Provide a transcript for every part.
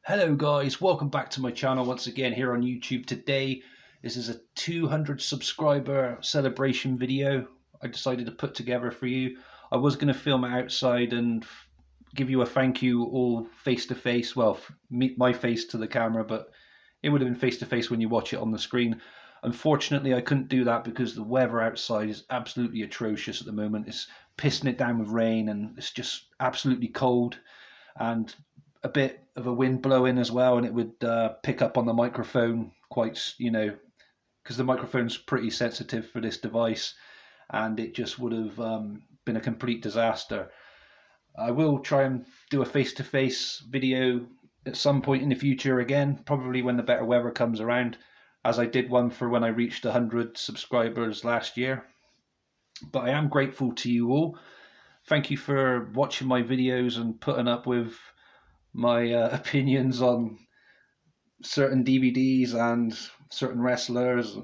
Hello guys, welcome back to my channel once again here on YouTube. Today this is a 200 subscriber celebration video I decided to put together for you. I was going to film it outside and give you a thank you all face to face, well, meet my face to the camera, but it would have been face to face when you watch it on the screen. Unfortunately I couldn't do that because the weather outside is absolutely atrocious at the moment. It's pissing it down with rain and it's just absolutely cold, and a bit of a wind blowing as well, and it would pick up on the microphone quite, because the microphone's pretty sensitive for this device, and it just would have been a complete disaster. I will try and do a face-to-face video at some point in the future again, probably when the better weather comes around, as I did one for when I reached 100 subscribers last year. But I am grateful to you all. Thank you for watching my videos and putting up with my opinions on certain DVDs and certain wrestlers.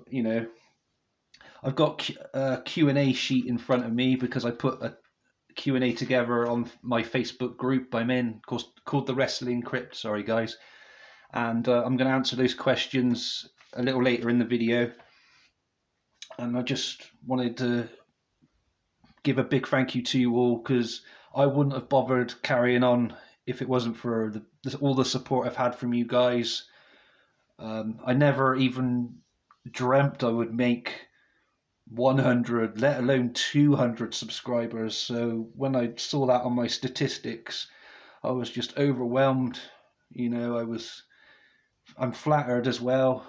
I've got a Q&A sheet in front of me because I put a Q&A together on my Facebook group I'm in, called the Wrestling Crypt. Sorry guys, and I'm going to answer those questions a little later in the video. And I just wanted to give a big thank you to you all, because I wouldn't have bothered carrying on if it wasn't for all the support I've had from you guys. I never even dreamt I would make 100, let alone 200 subscribers. So when I saw that on my statistics, I was just overwhelmed. I'm flattered as well,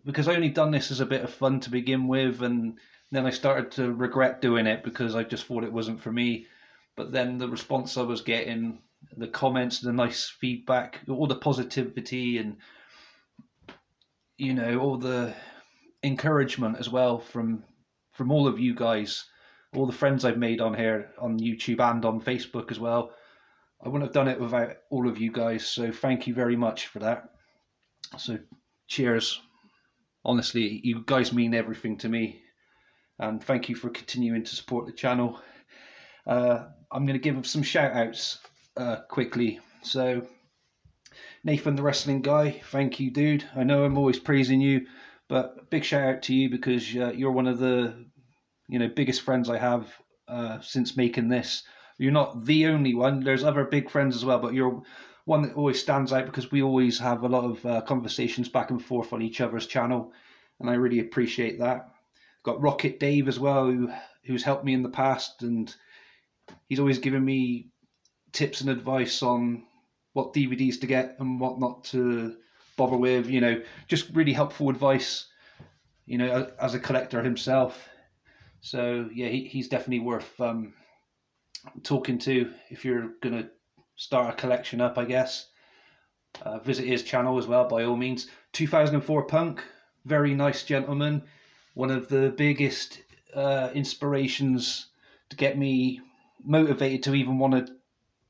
because I only done this as a bit of fun to begin with, and then I started to regret doing it because I just thought it wasn't for me. But then the response I was getting, the comments, the nice feedback, all the positivity, and all the encouragement as well from all of you guys, all the friends I've made on here on YouTube and on Facebook as well. I wouldn't have done it without all of you guys, so thank you very much for that. So cheers. Honestly, you guys mean everything to me, and thank you for continuing to support the channel. I'm going to give some shout outs quickly. So Nathan the Wrestling Guy, thank you dude. I know I'm always praising you, but big shout out to you because you're one of the biggest friends I have since making this. You're not the only one, there's other big friends as well, but you're one that always stands out because we always have a lot of conversations back and forth on each other's channel, and I really appreciate that. Got Rocket Dave as well, who's helped me in the past, and he's always given me tips and advice on what DVDs to get and what not to bother with, just really helpful advice, as a collector himself. So yeah, he's definitely worth talking to if you're going to start a collection up, I guess. Visit his channel as well, by all means. 2004 Punk, very nice gentleman. One of the biggest inspirations to get me motivated to even want to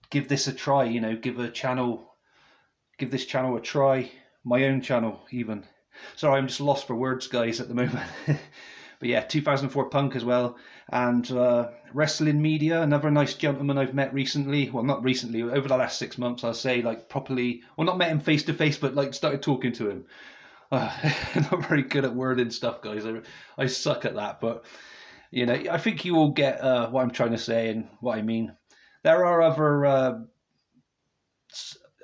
give this a try, give this channel a try, my own channel even. Sorry, I'm just lost for words, guys, at the moment. But yeah, 2004 Punk as well. And Wrestling Media, another nice gentleman I've met recently. Well, not recently, over the last 6 months, I'll say, like properly, well, not met him face to face, but like started talking to him. Not very good at wording stuff, guys. I suck at that, but I think you all get what I'm trying to say and what I mean. There are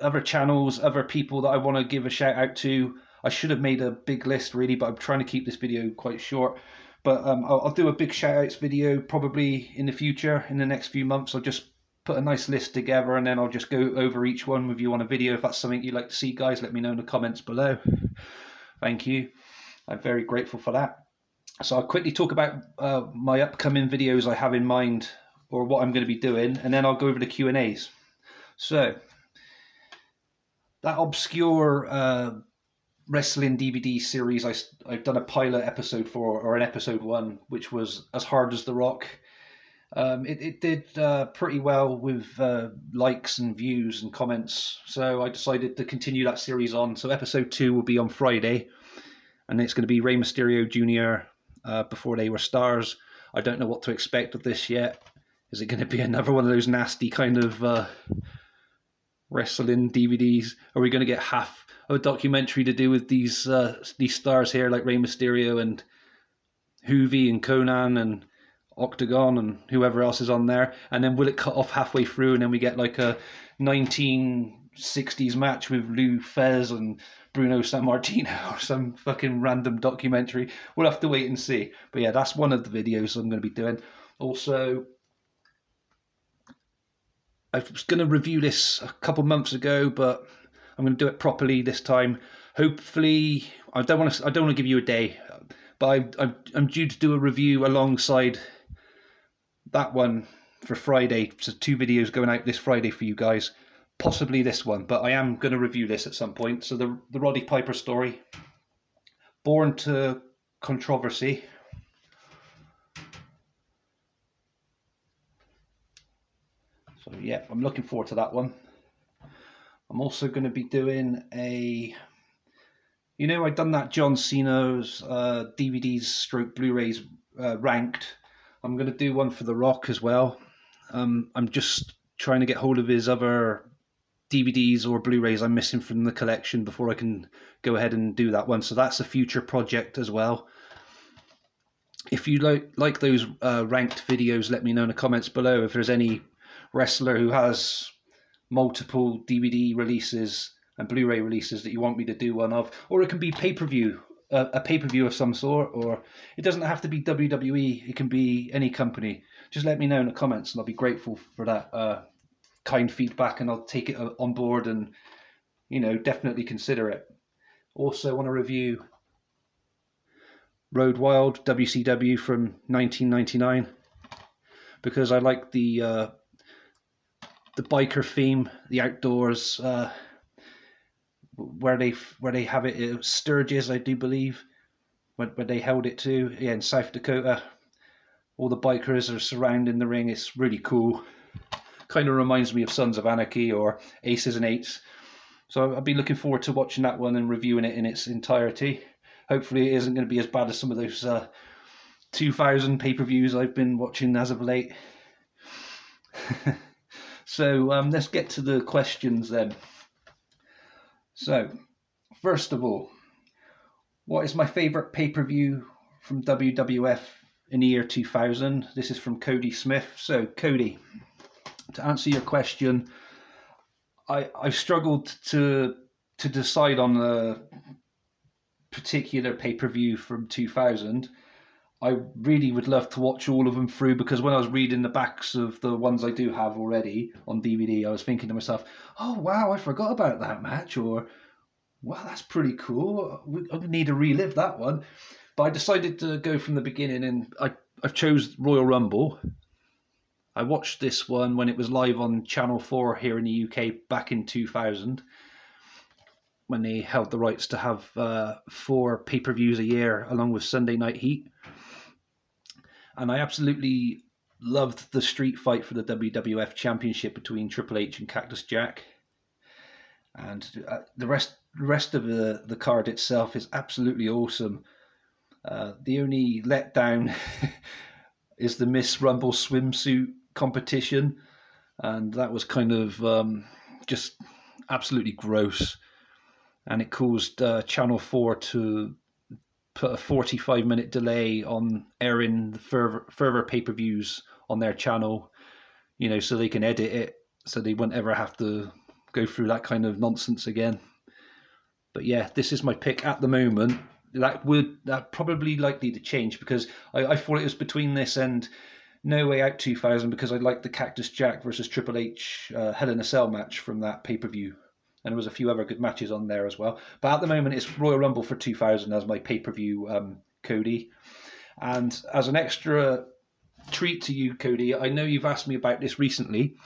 other channels, other people that I want to give a shout out to. I should have made a big list really, but I'm trying to keep this video quite short. But I'll do a big shout outs video probably in the future, in the next few months. I'll just put a nice list together and then I'll just go over each one with you on a video. If that's something you'd like to see, guys, let me know in the comments below. Thank you. I'm very grateful for that. So I'll quickly talk about my upcoming videos I have in mind, or what I'm going to be doing, and then I'll go over the Q&As. So that obscure wrestling DVD series I've done a pilot episode for, or an episode 1, which was As Hard as the Rock. It did pretty well with likes and views and comments, so I decided to continue that series on. So episode 2 will be on Friday, and it's going to be Rey Mysterio Jr. Before they were stars. I don't know what to expect of this yet. Is it going to be another one of those nasty kind of wrestling DVDs? Are we going to get half of a documentary to do with these stars here, like Rey Mysterio and Hoovy and Conan and Octagon and whoever else is on there? And then will it cut off halfway through, and then we get like a 1960s match with Lou Fez and Bruno Sammartino or some fucking random documentary? We'll have to wait and see. But yeah, that's one of the videos I'm going to be doing. Also, I was going to review this a couple months ago, but I'm going to do it properly this time. Hopefully, I don't want to give you a day, but I'm due to do a review alongside that one for Friday. So 2 videos going out this Friday for you guys, possibly this one, but I am going to review this at some point. So the Roddy Piper story, Born to Controversy. So yeah, I'm looking forward to that one. I'm also going to be doing I've done that John Cena's DVDs stroke Blu-rays ranked. I'm going to do one for The Rock as well. I'm just trying to get hold of his other DVDs or Blu-rays I'm missing from the collection before I can go ahead and do that one. So that's a future project as well. If you like those ranked videos, let me know in the comments below if there's any wrestler who has multiple DVD releases and Blu-ray releases that you want me to do one of, or it can be pay-per-view, a pay-per-view of some sort, or it doesn't have to be WWE, it can be any company. Just let me know in the comments and I'll be grateful for that kind feedback, and I'll take it on board and definitely consider it. Also want to review Road Wild WCW from 1999 because I like the biker theme, the outdoors, where they have it, Sturgis, I do believe, where they held it to, in South Dakota. All the bikers are surrounding the ring. It's really cool. Kind of reminds me of Sons of Anarchy or Aces and Eights. So I'll be looking forward to watching that one and reviewing it in its entirety. Hopefully it isn't going to be as bad as some of those 2000 pay-per-views I've been watching as of late. So let's get to the questions then. So, first of all, what is my favourite pay-per-view from WWF in the year 2000? This is from Cody Smith. So, Cody, to answer your question, I've struggled to decide on a particular pay-per-view from 2000. I really would love to watch all of them through, because when I was reading the backs of the ones I do have already on DVD, I was thinking to myself, oh wow, I forgot about that match, or wow, that's pretty cool, I need to relive that one. But I decided to go from the beginning, and I've chose Royal Rumble. I watched this one when it was live on Channel 4 here in the UK back in 2000, when they held the rights to have 4 pay-per-views a year along with Sunday Night Heat. And I absolutely loved the street fight for the WWF Championship between Triple H and Cactus Jack. And the rest of the card itself is absolutely awesome. The only letdown is the Miss Rumble swimsuit competition. And that was kind of just absolutely gross. And it caused Channel 4 to put a 45-minute delay on airing the further pay-per-views on their channel, so they can edit it, so they won't ever have to go through that kind of nonsense again. But yeah, this is my pick at the moment. That probably likely to change, because I thought it was between this and No Way Out 2000, because I liked the Cactus Jack versus Triple H Hell in a Cell match from that pay-per-view. And there was a few other good matches on there as well. But at the moment, it's Royal Rumble for 2000 as my pay-per-view, Cody. And as an extra treat to you, Cody, I know you've asked me about this recently.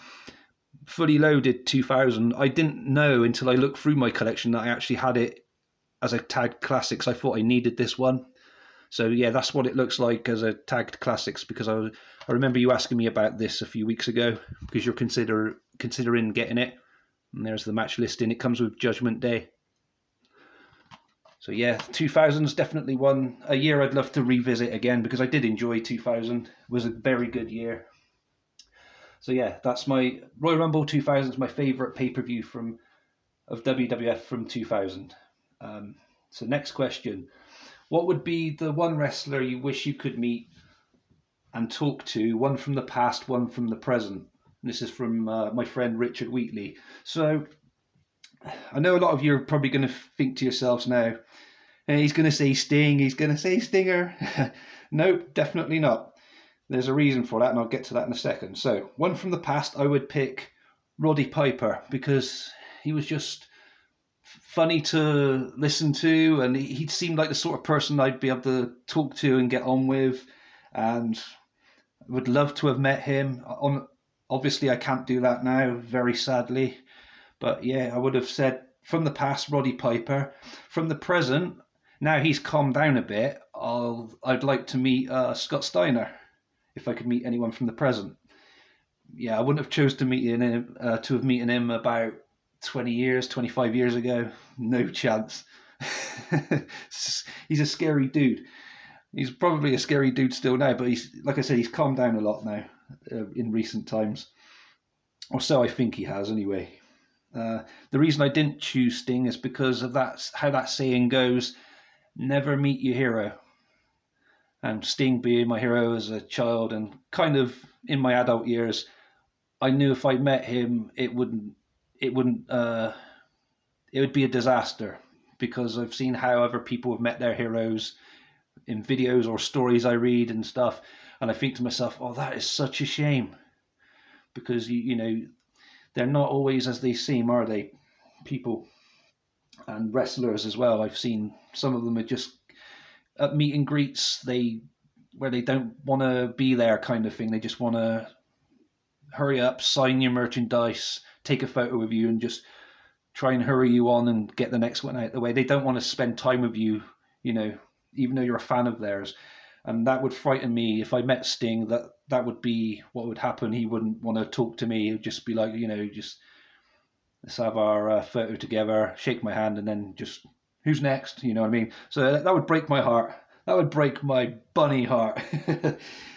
Fully Loaded 2000. I didn't know until I looked through my collection that I actually had it as a tagged classics. I thought I needed this one. So yeah, that's what it looks like as a tagged classics, because I remember you asking me about this a few weeks ago, because you're considering getting it. And there's the match listing. It comes with Judgment Day. So yeah, 2000's definitely a year I'd love to revisit again, because I did enjoy 2000. It was a very good year. So yeah, that's my Royal Rumble 2000 is my favorite pay-per-view of WWF from 2000. Um, so next question. What would be the one wrestler you wish you could meet and talk to? One from the past, one from the present. And this is from my friend Richard Wheatley. So I know a lot of you are probably going to think to yourselves now, and he's going to say Sting, he's going to say Stinger. Nope, definitely not. There's a reason for that, and I'll get to that in a second. So, one from the past, I would pick Roddy Piper because he was just funny to listen to, and he seemed like the sort of person I'd be able to talk to and get on with, and I would love to have met him. Obviously, I can't do that now, very sadly. But yeah, I would have said from the past, Roddy Piper. From the present, now he's calmed down a bit. I'd like to meet Scott Steiner if I could meet anyone from the present. Yeah, I wouldn't have chose to have meeting him about 20 years, 25 years ago. No chance. He's a scary dude. He's probably a scary dude still now, but he's like I said, he's calmed down a lot now in recent times, or so I think he has anyway. The reason I didn't choose Sting is because of how that saying goes: "Never meet your hero." And Sting being my hero as a child and kind of in my adult years, I knew if I met him, it wouldn't, it would be a disaster because I've seen how other people have met their heroes in videos or stories I read and stuff, and I think to myself, "Oh, that is such a shame," because you know they're not always as they seem, are they? People and wrestlers as well. I've seen some of them are just at meet and greets where they don't want to be there kind of thing. They just want to hurry up, sign your merchandise, take a photo with you, and just try and hurry you on and get the next one out of the way. They don't want to spend time with you, you know, even though you're a fan of theirs. And that would frighten me if I met Sting. That would be what would happen. He wouldn't want to talk to me. He would just be like, just let's have our photo together, shake my hand, and then just who's next? You know what I mean? So that would break my heart. That would break my bunny heart.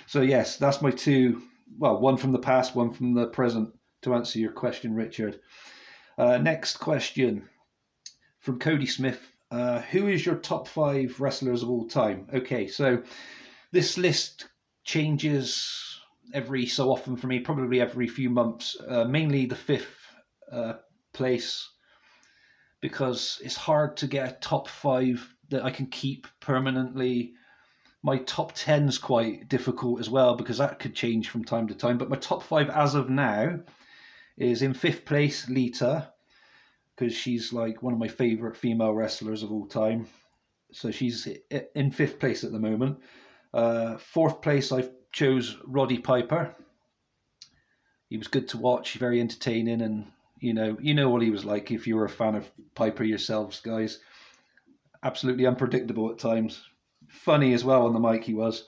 So yes, that's my two. Well, one from the past, one from the present. To answer your question, Richard. Next question from Cody Smith. Who is your top 5 wrestlers of all time? Okay, so this list changes every so often for me, probably every few months. Mainly the fifth place because it's hard to get a top 5 that I can keep permanently. My top 10 is quite difficult as well because that could change from time to time. But my top 5 as of now is in 5th place, Lita, because she's like one of my favorite female wrestlers of all time. So she's in 5th place at the moment. 4th place, I chose Roddy Piper. He was good to watch, very entertaining, and you know what he was like if you were a fan of Piper yourselves, guys. Absolutely unpredictable at times. Funny as well on the mic he was.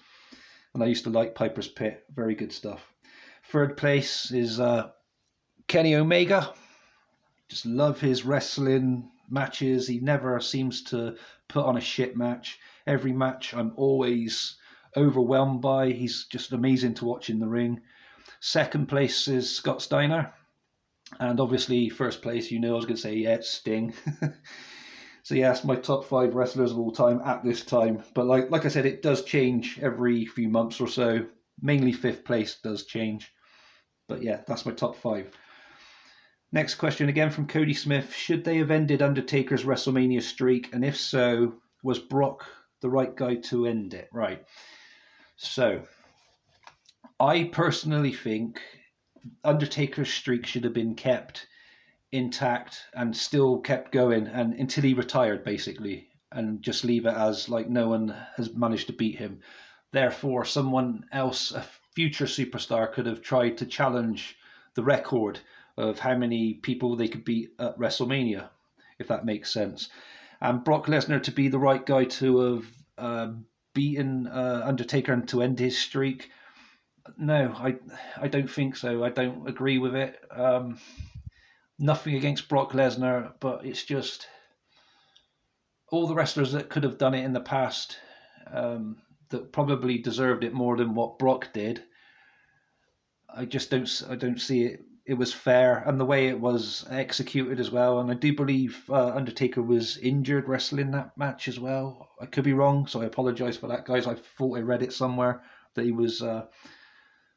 And I used to like Piper's Pit. Very good stuff. 3rd place is Kenny Omega. Just love his wrestling matches. He never seems to put on a shit match. Every match I'm always overwhelmed by. He's just amazing to watch in the ring. 2nd place is Scott Steiner. And obviously, 1st place, I was going to say, yeah, it's Sting. So yeah, that's my top 5 wrestlers of all time at this time. But like I said, it does change every few months or so. Mainly 5th place does change. But yeah, that's my top 5. Next question again from Cody Smith. Should they have ended Undertaker's WrestleMania streak? And if so, was Brock the right guy to end it? Right. So, I personally think Undertaker's streak should have been kept intact and still kept going and until he retired, basically, and just leave it as like no one has managed to beat him. Therefore, someone else, a future superstar, could have tried to challenge the record of how many people they could beat at WrestleMania, if that makes sense. And Brock Lesnar to be the right guy to have beaten Undertaker and to end his streak. No, I don't think so. I don't agree with it. Nothing against Brock Lesnar, but it's just all the wrestlers that could have done it in the past that probably deserved it more than what Brock did I don't see it. It was fair, and the way it was executed as well. And I do believe Undertaker was injured wrestling that match as well. I could be wrong, so I apologize for that, guys. I thought I read it somewhere that he was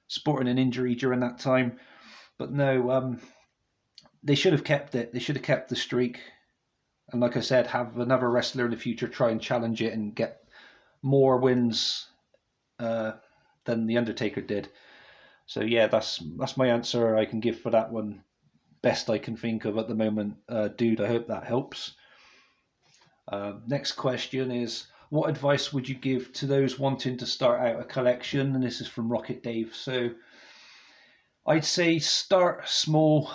sporting an injury during that time. But no, they should have kept it. They should have kept the streak. And like I said, have another wrestler in the future try and challenge it and get more wins uh, than the Undertaker did. So yeah, that's my answer I can give for that one. Best I can think of at the moment, dude. I hope that helps. Next question is, what advice would you give to those wanting to start out a collection? And this is from Rocket Dave. So I'd say start small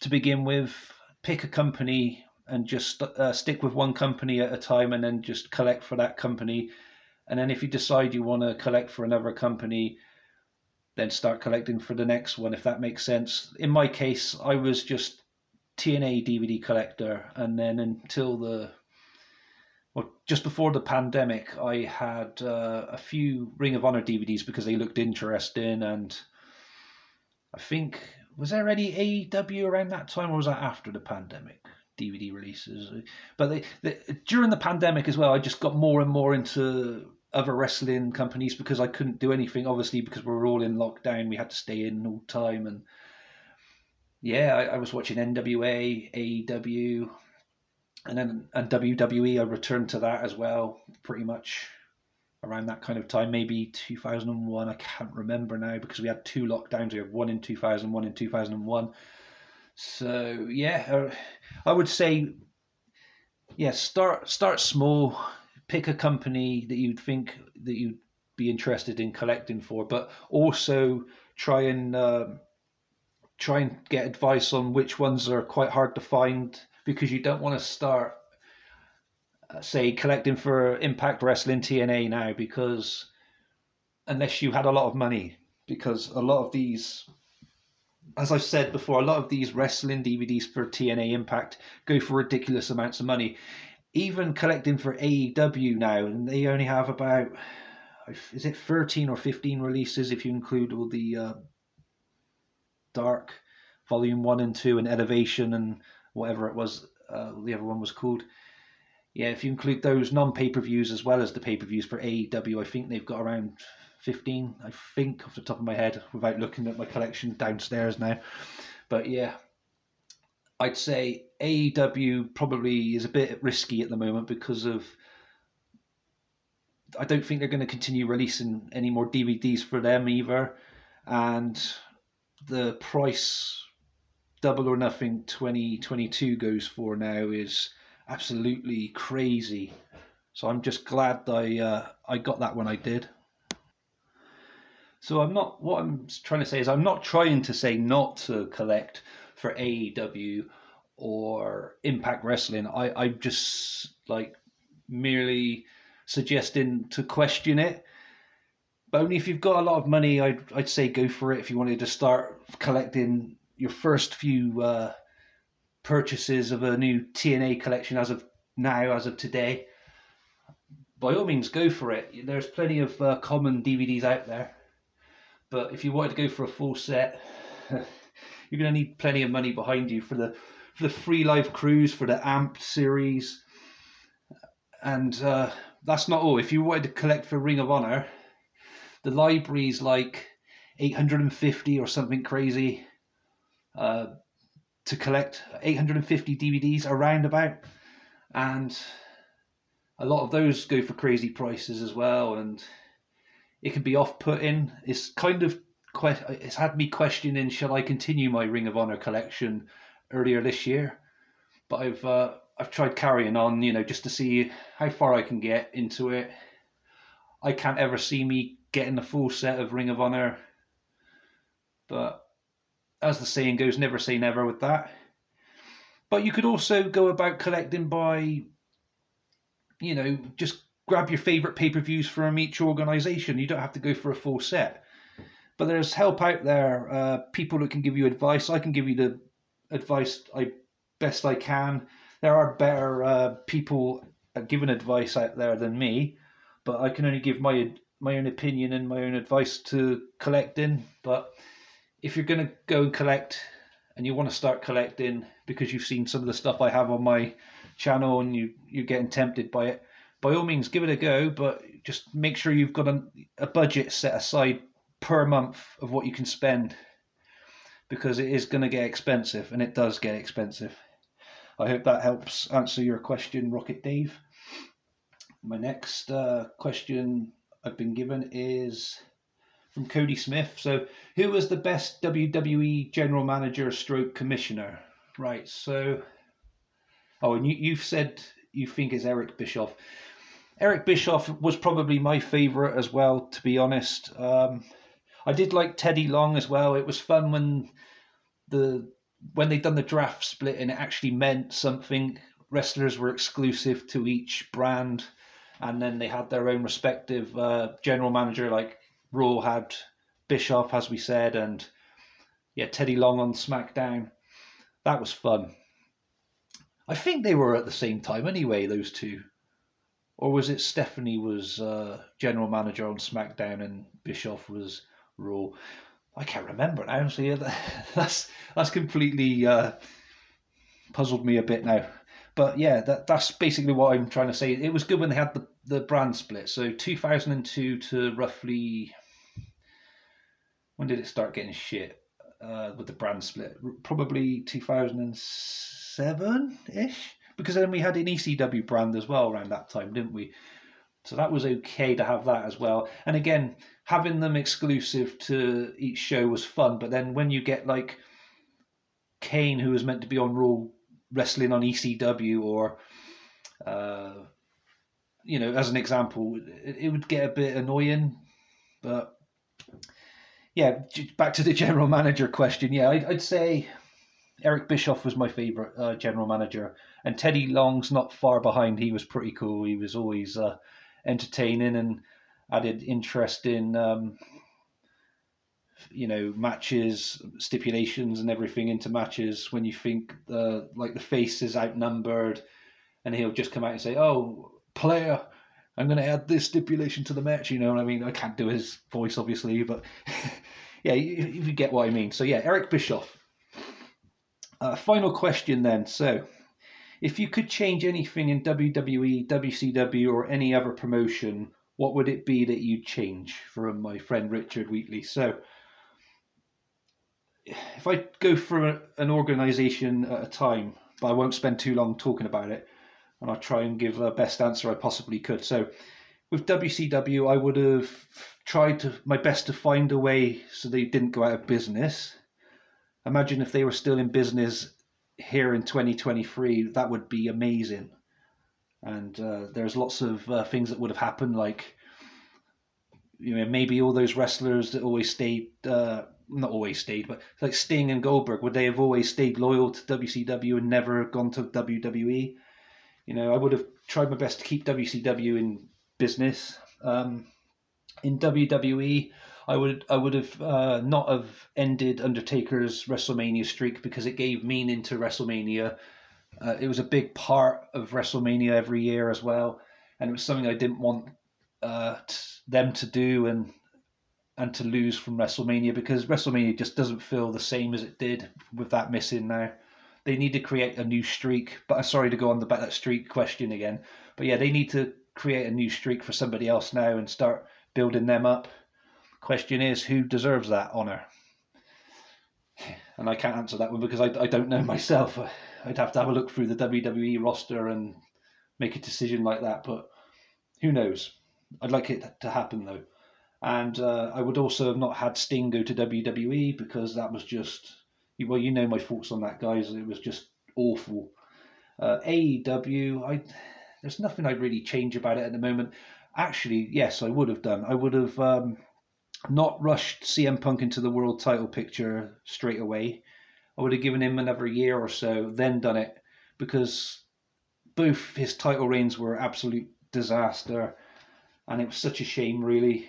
to begin with. Pick a company and just stick with one company at a time, and then just collect for that company. And then if you decide you want to collect for another company, then start collecting for the next one, if that makes sense. In my case, I was just TNA DVD collector, and then just before the pandemic, I had a few Ring of Honor DVDs because they looked interesting, and I think, was there any AEW around that time, or was that after the pandemic DVD releases? But during the pandemic as well, I just got more and more into other wrestling companies because I couldn't do anything, obviously, because we were all in lockdown. We had to stay in all the time. And yeah, I was watching NWA, AEW, and WWE. I returned to that as well, pretty much around that kind of time, maybe 2001. I can't remember now because we had two lockdowns. We had one in 2000, one in 2001. So yeah, I would say, yeah, start small, pick a company that you'd think that you'd be interested in collecting for, but also try and get advice on which ones are quite hard to find, because you don't want to start say collecting for Impact Wrestling TNA now, because unless you had a lot of money, because a lot of these, as I've said before, a lot of these wrestling DVDs for TNA Impact go for ridiculous amounts of money. Even collecting for AEW now, and they only have about, is it 13 or 15 releases if you include all the Dark Volume 1 and 2 and Elevation and whatever it was, the other one was called. Yeah, if you include those non-pay-per-views as well as the pay-per-views for AEW, I think they've got around 15, I think, off the top of my head, without looking at my collection downstairs now. But yeah, I'd say AEW probably is a bit risky at the moment because of, I don't think they're going to continue releasing any more DVDs for them either. And the price Double or Nothing 2022 goes for now is absolutely crazy. So I'm just glad I got that when I did. So what I'm trying to say is I'm not trying to say not to collect for AEW or Impact Wrestling. I'm just like merely suggesting to question it. But only if you've got a lot of money, I'd say go for it if you wanted to start collecting your first few purchases of a new TNA collection as of now, as of today. By all means, go for it. There's plenty of common DVDs out there. But if you wanted to go for a full set, you're going to need plenty of money behind you for the Free Live Cruise, for the AMP series. And that's not all. If you wanted to collect for Ring of Honor, the library's like 850 or something crazy to collect, 850 DVDs around about. And a lot of those go for crazy prices as well. And it can be off-putting. It's kind of, it's had me questioning, shall I continue my Ring of Honor collection earlier this year? But I've tried carrying on, just to see how far I can get into it. I can't ever see me getting a full set of Ring of Honor, but as the saying goes, never say never with that. But you could also go about collecting by, just grab your favorite pay-per-views from each organization. You don't have to go for a full set. But there's help out there, people that can give you advice. I can give you the advice best I can. There are better people at giving advice out there than me, but I can only give my own opinion and my own advice to collecting. But if you're going to go and collect and you want to start collecting because you've seen some of the stuff I have on my channel and you're getting tempted by it, by all means give it a go, but just make sure you've got a budget set aside per month of what you can spend, because it is going to get expensive, and it does get expensive. I hope that helps answer your question, Rocket Dave. My next question I've been given is from Cody Smith. So, who was the best WWE general manager stroke commissioner? Right, so... Oh, and you've said you think it's Eric Bischoff. Eric Bischoff was probably my favourite as well, to be honest. I did like Teddy Long as well. It was fun when they'd done the draft split and it actually meant something. Wrestlers were exclusive to each brand, and then they had their own respective general manager. Like Raw had Bischoff, as we said, and Teddy Long on SmackDown. That was fun. I think they were at the same time anyway, those two. Or was it Stephanie was general manager on SmackDown and Bischoff was Raw? I can't remember now. So that's completely puzzled me a bit now. But yeah, that's basically what I'm trying to say. It was good when they had the brand split. So 2002 to roughly... When did it start getting shit with the brand split? Probably 2007-ish? Because then we had an ECW brand as well around that time, didn't we? So that was okay to have that as well. And again, having them exclusive to each show was fun. But then when you get like Kane, who was meant to be on Raw, wrestling on ECW, or as an example, it would get a bit annoying. But yeah, back to the general manager question. Yeah, I'd say Eric Bischoff was my favourite general manager, and Teddy Long's not far behind. He was pretty cool. He was always entertaining and added interest in matches, stipulations, and everything into matches. When you think like the face is outnumbered, and he'll just come out and say, "Oh, player, I'm going to add this stipulation to the match." You know what I mean? I can't do his voice, obviously, but yeah, you get what I mean. So yeah, Eric Bischoff. Final question then. So, if you could change anything in WWE, WCW, or any other promotion, what would it be that you'd change? From my friend Richard Wheatley. So, if I go through an organisation at a time, but I won't spend too long talking about it, and I'll try and give the best answer I possibly could. So, with WCW, I would have tried my best to find a way so they didn't go out of business. Imagine if they were still in business here in 2023, that would be amazing. And there's lots of things that would have happened, like maybe all those wrestlers that always stayed, not always stayed, but like Sting and Goldberg, would they have always stayed loyal to WCW and never gone to WWE? I would have tried my best to keep WCW in business. In WWE, I would have not have ended Undertaker's WrestleMania streak, because it gave meaning to WrestleMania. It was a big part of WrestleMania every year as well, and it was something I didn't want them to do and to lose from WrestleMania, because WrestleMania just doesn't feel the same as it did with that missing now. They need to create a new streak. But I'm sorry to go on that streak question again. But yeah, they need to create a new streak for somebody else now and start building them up. Question is, who deserves that honour? And I can't answer that one because I don't know myself. I'd have to have a look through the WWE roster and make a decision like that. But who knows? I'd like it to happen though. And I would also have not had Sting go to WWE, because that was just... Well, you know my thoughts on that, guys. It was just awful. AEW, there's nothing I'd really change about it at the moment. Actually, yes, I would have done. I would have not rushed CM Punk into the world title picture straight away. I would have given him another year or so, then done it, because both his title reigns were absolute disaster, and it was such a shame, really.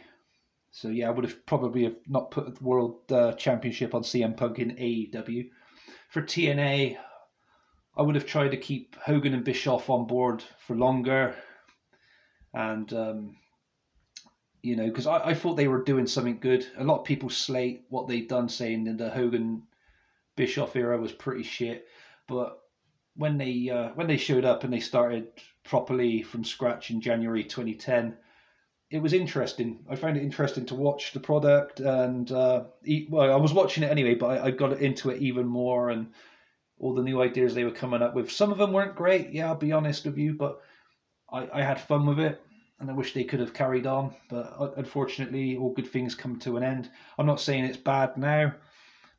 So yeah, I would have probably not put the World Championship on CM Punk in AEW. For TNA, I would have tried to keep Hogan and Bischoff on board for longer, and you know, because I thought they were doing something good. A lot of people slate what they'd done, saying that the Hogan Bischoff era was pretty shit, but when they showed up and they started properly from scratch in January 2010, it was interesting. I found it interesting to watch the product, and well, I was watching it anyway, but I got into it even more, and all the new ideas they were coming up with. Some of them weren't great, yeah, I'll be honest with you, but I had fun with it, and I wish they could have carried on. But unfortunately, all good things come to an end. I'm not saying it's bad now,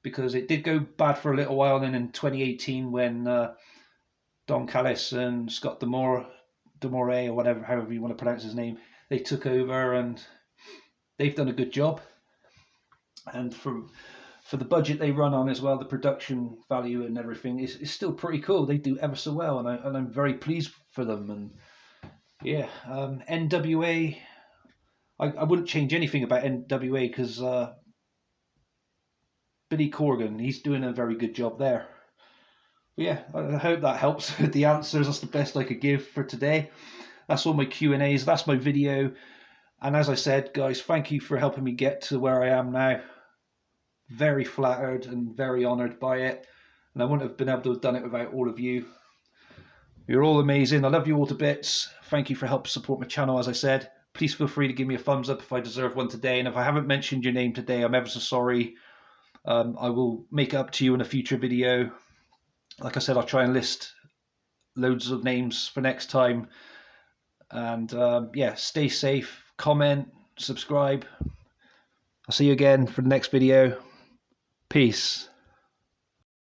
because it did go bad for a little while. Then in 2018, when Don Callis and Scott D'Amore, or whatever, however you want to pronounce his name, they took over, and they've done a good job. And for the budget they run on as well, the production value and everything is still pretty cool. They do ever so well, and I'm very pleased for them. And yeah, NWA. I wouldn't change anything about NWA because Billy Corgan, he's doing a very good job there. But yeah, I hope that helps with the answers. That's the best I could give for today. That's all my Q&As. That's my video. And as I said, guys, thank you for helping me get to where I am now. Very flattered and very honoured by it. And I wouldn't have been able to have done it without all of you. You're all amazing. I love you all to bits. Thank you for helping support my channel, as I said. Please feel free to give me a thumbs up if I deserve one today. And if I haven't mentioned your name today, I'm ever so sorry. I will make it up to you in a future video. Like I said, I'll try and list loads of names for next time. And yeah, stay safe, comment, subscribe. I'll see you again for the next video. Peace.